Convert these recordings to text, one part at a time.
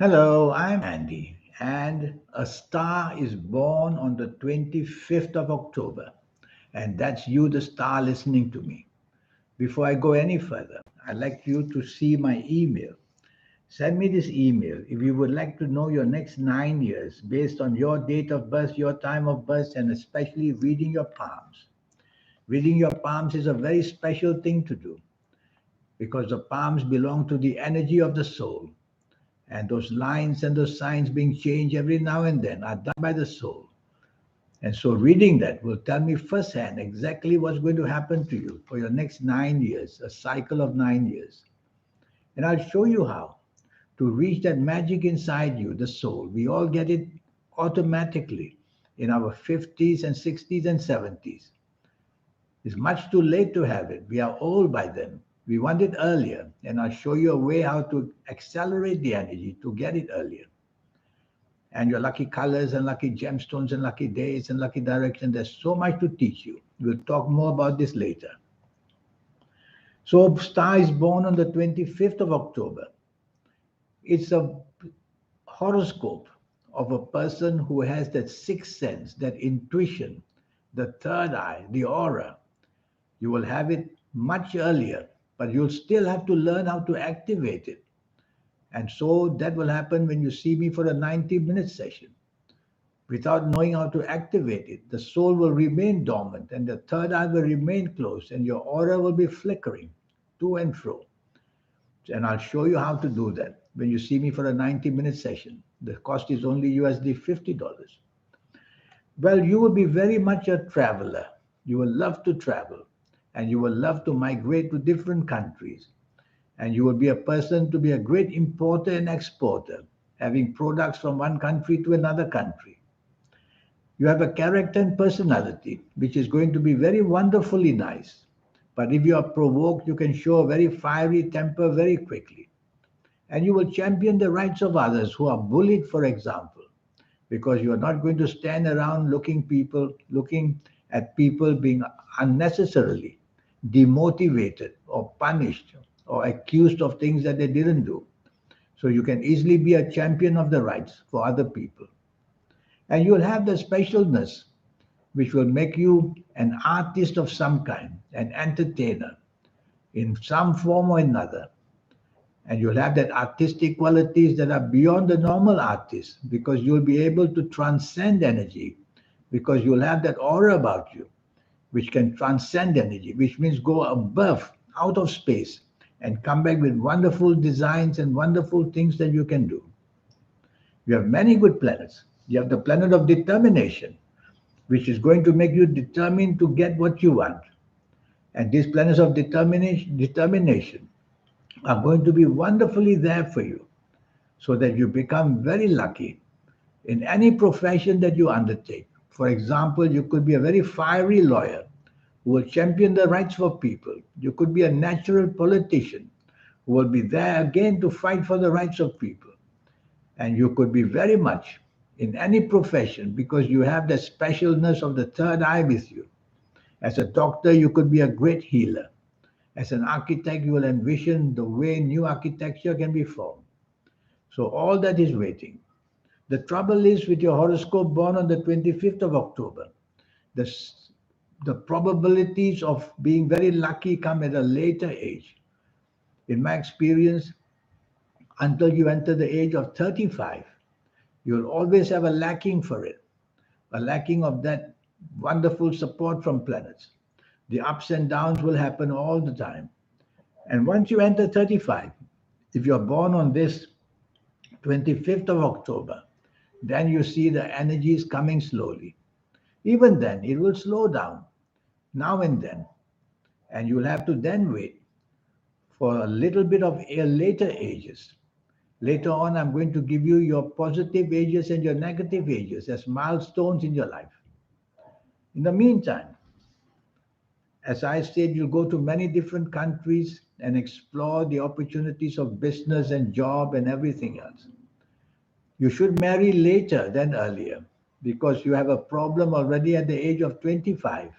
Hello, I'm Andy, and a star is born on the 25th of October, and that's you, the star, listening to me. Before I go any further, I'd like you to see my email. Send me this email if you would like to know your next 9 years based on your date of birth, your time of birth, and especially reading your palms. Reading your palms is a very special thing to do because the palms belong to the energy of the soul. And those lines and those signs being changed every now and then are done by the soul. And so reading that will tell me firsthand exactly what's going to happen to you for your next 9 years, a cycle of 9 years. And I'll show you how to reach that magic inside you, the soul. We all get it automatically in our 50s and 60s and 70s. It's much too late to have it. We are old by then. We want it earlier. And I'll show you a way how to accelerate the energy to get it earlier. And your lucky colors and lucky gemstones and lucky days and lucky direction. There's so much to teach you. We'll talk more about this later. So, star is born on the 25th of October. It's a horoscope of a person who has that sixth sense, that intuition, the third eye, the aura. You will have it much earlier, but you'll still have to learn how to activate it. And so that will happen when you see me for a 90-minute session. Without knowing how to activate it, the soul will remain dormant and the third eye will remain closed and your aura will be flickering to and fro. And I'll show you how to do that when you see me for a 90-minute session. The cost is only USD $50. Well, you will be very much a traveler. You will love to travel and you will love to migrate to different countries. And you will be a person to be a great importer and exporter, having products from one country to another country. You have a character and personality which is going to be very wonderfully nice. But if you are provoked, you can show a very fiery temper very quickly. And you will champion the rights of others who are bullied, for example, because you are not going to stand around looking at people being unnecessarily demotivated or punished or accused of things that they didn't do. So you can easily be a champion of the rights for other people. And you'll have the specialness which will make you an artist of some kind, an entertainer in some form or another. And you'll have that artistic qualities that are beyond the normal artist because you'll be able to transcend energy because you'll have that aura about you which can transcend energy, which means go above, out of space, and come back with wonderful designs and wonderful things that you can do. You have many good planets. You have the planet of determination, which is going to make you determined to get what you want. And these planets of determination are going to be wonderfully there for you so that you become very lucky in any profession that you undertake. For example, you could be a very fiery lawyer who will champion the rights for people. You could be a natural politician who will be there again to fight for the rights of people. And you could be very much in any profession because you have the specialness of the third eye with you. As a doctor, you could be a great healer. As an architect, you will envision the way new architecture can be formed. So all that is waiting. The trouble is with your horoscope born on the 25th of October, the, the probabilities of being very lucky come at a later age. In my experience, until you enter the age of 35, you'll always have a lacking for it, a lacking of that wonderful support from planets. The ups and downs will happen all the time. And once you enter 35, if you're born on this 25th of October, then you see the energies coming slowly. Even then, it will slow down now and then. And you'll have to then wait for a little bit of later ages. Later on, I'm going to give you your positive ages and your negative ages as milestones in your life. In the meantime, as I said, you'll go to many different countries and explore the opportunities of business and job and everything else. You should marry later than earlier because you have a problem already at the age of 25.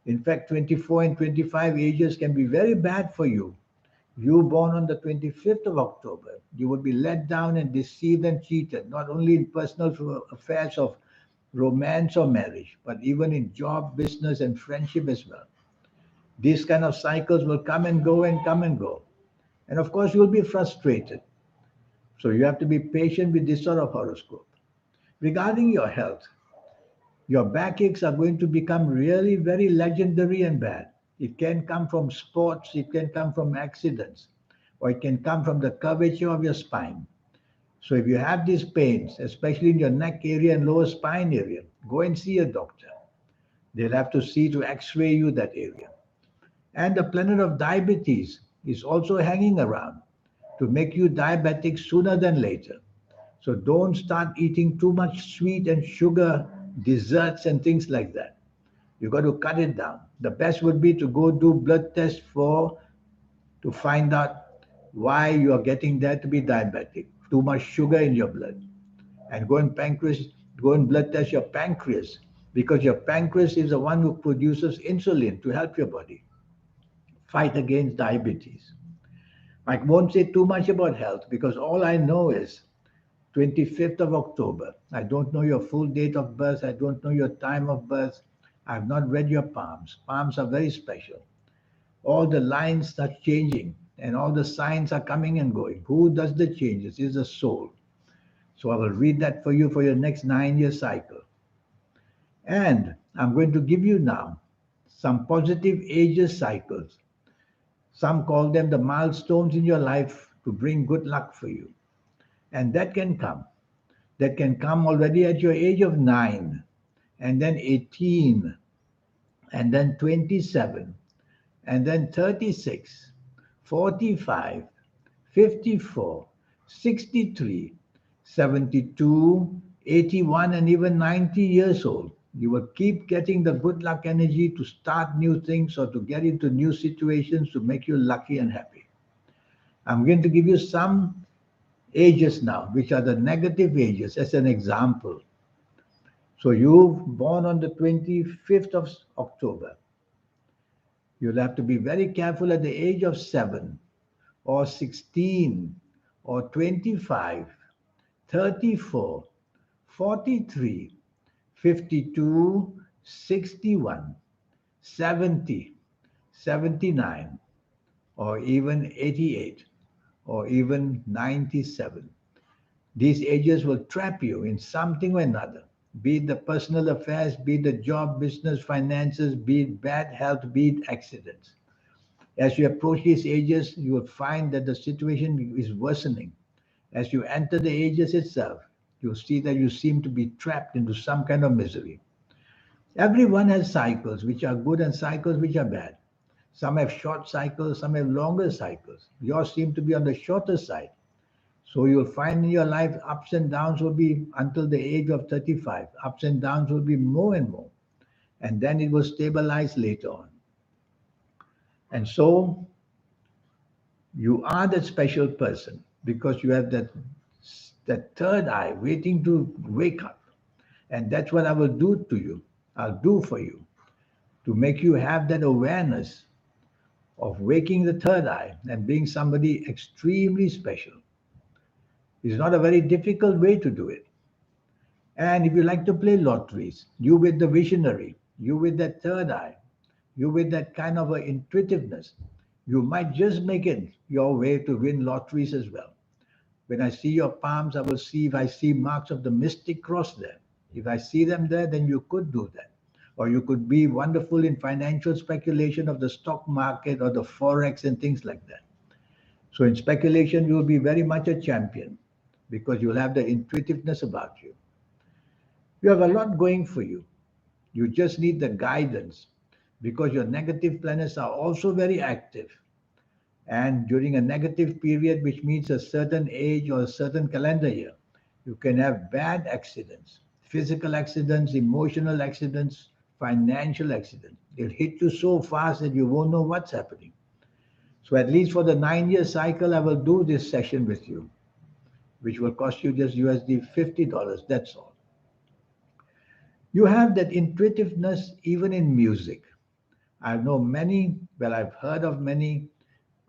In fact, 24 and 25 ages can be very bad for you You born on the 25th of October, you would be let down and deceived and cheated, not only in personal affairs of romance or marriage, but even in job, business, and friendship as well. These kind of cycles will come and go and come and go. And of course, you'll be frustrated. So you have to be patient with this sort of horoscope. Regarding your health, your backaches are going to become really very legendary and bad. It can come from sports, it can come from accidents, or it can come from the curvature of your spine. So if you have these pains, especially in your neck area and lower spine area, go and see a doctor. They'll have to see to x-ray you that area. And the planet of diabetes is also hanging around to make you diabetic sooner than later. So don't start eating too much sweet and sugar, desserts and things like that. You got to cut it down. The best would be to go do blood test for to find out why you are getting there to be diabetic. Too much sugar in your blood. And go and blood test your pancreas because your pancreas is the one who produces insulin to help your body fight against diabetes. I won't say too much about health because all I know is 25th of October. I don't know your full date of birth. I don't know your time of birth. I've not read your palms. Palms are very special. All the lines are changing and all the signs are coming and going. Who does the changes? Is the soul. So I will read that for you for your next 9 year cycle. And I'm going to give you now some positive ages cycles. Some call them the milestones in your life to bring good luck for you. And that can come. That can come already at your age of 9, and then 18, and then 27, and then 36, 45, 54, 63, 72, 81, and even 90 years old. You will keep getting the good luck energy to start new things or to get into new situations to make you lucky and happy. I'm going to give you some ages now, which are the negative ages, as an example. So you've born on the 25th of October. You'll have to be very careful at the age of 7 or 16 or 25, 34, 43, 52, 61, 70, 79, or even 88, or even 97. These ages will trap you in something or another, be it the personal affairs, be it the job, business, finances, be it bad health, be it accidents. As you approach these ages, you will find that the situation is worsening. As you enter the ages itself, you'll see that you seem to be trapped into some kind of misery. Everyone has cycles which are good and cycles which are bad. Some have short cycles, some have longer cycles. Yours seem to be on the shorter side. So you'll find in your life ups and downs will be until the age of 35. Ups and downs will be more and more. And then it will stabilize later on. And so you are that special person because you have that third eye waiting to wake up. And that's what I will do to you. I'll do for you to make you have that awareness of waking the third eye and being somebody extremely special. It's not a very difficult way to do it. And if you like to play lotteries, you with the visionary, you with that third eye, you with that kind of a intuitiveness, you might just make it your way to win lotteries as well. When I see your palms, I will see if I see marks of the mystic cross there. If I see them there, then you could do that. Or you could be wonderful in financial speculation of the stock market or the forex and things like that. So in speculation, you will be very much a champion because you'll have the intuitiveness about you. You have a lot going for you. You just need the guidance because your negative planets are also very active. And during a negative period, which means a certain age or a certain calendar year, you can have bad accidents, physical accidents, emotional accidents, financial accidents. It'll hit you so fast that you won't know what's happening. So at least for the 9 year cycle, I will do this session with you, which will cost you just USD $50. That's all. You have that intuitiveness even in music. I know many, well, I've heard of many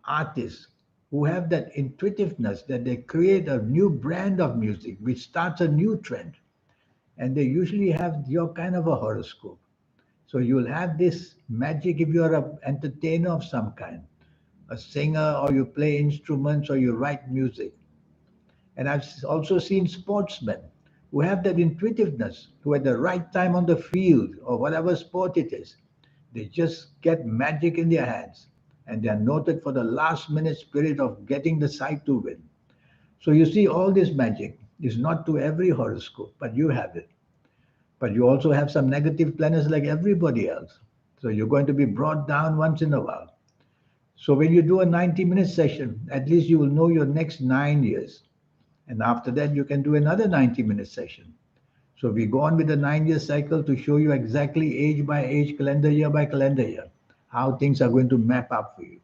artists who have that intuitiveness that they create a new brand of music which starts a new trend. And they usually have your kind of a horoscope. So you'll have this magic if you're an entertainer of some kind, a singer, or you play instruments, or you write music. And I've also seen sportsmen who have that intuitiveness, who at the right time on the field or whatever sport it is, they just get magic in their hands. And they are noted for the last minute spirit of getting the side to win. So you see, all this magic is not to every horoscope, but you have it. But you also have some negative planets like everybody else. So you're going to be brought down once in a while. So when you do a 90-minute session, at least you will know your next 9 years. And after that, you can do another 90-minute session. So we go on with the 9 year cycle to show you exactly age by age, calendar year by calendar year, how things are going to map up for you.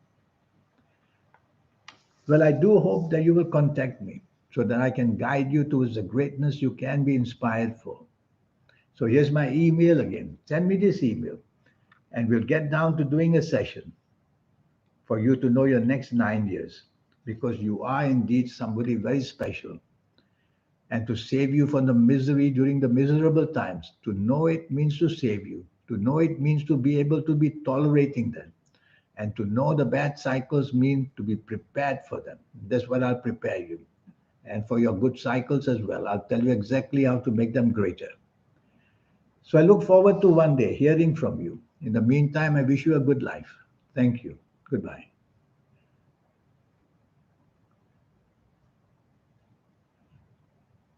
Well, I do hope that you will contact me so that I can guide you towards the greatness you can be inspired for. So here's my email again. Send me this email and we'll get down to doing a session for you to know your next 9 years because you are indeed somebody very special. And to save you from the misery during the miserable times, to know it means to save you. To know it means to be able to be tolerating them. And to know the bad cycles mean to be prepared for them. That's what I'll prepare you. And for your good cycles as well. I'll tell you exactly how to make them greater. So I look forward to one day hearing from you. In the meantime, I wish you a good life. Thank you. Goodbye.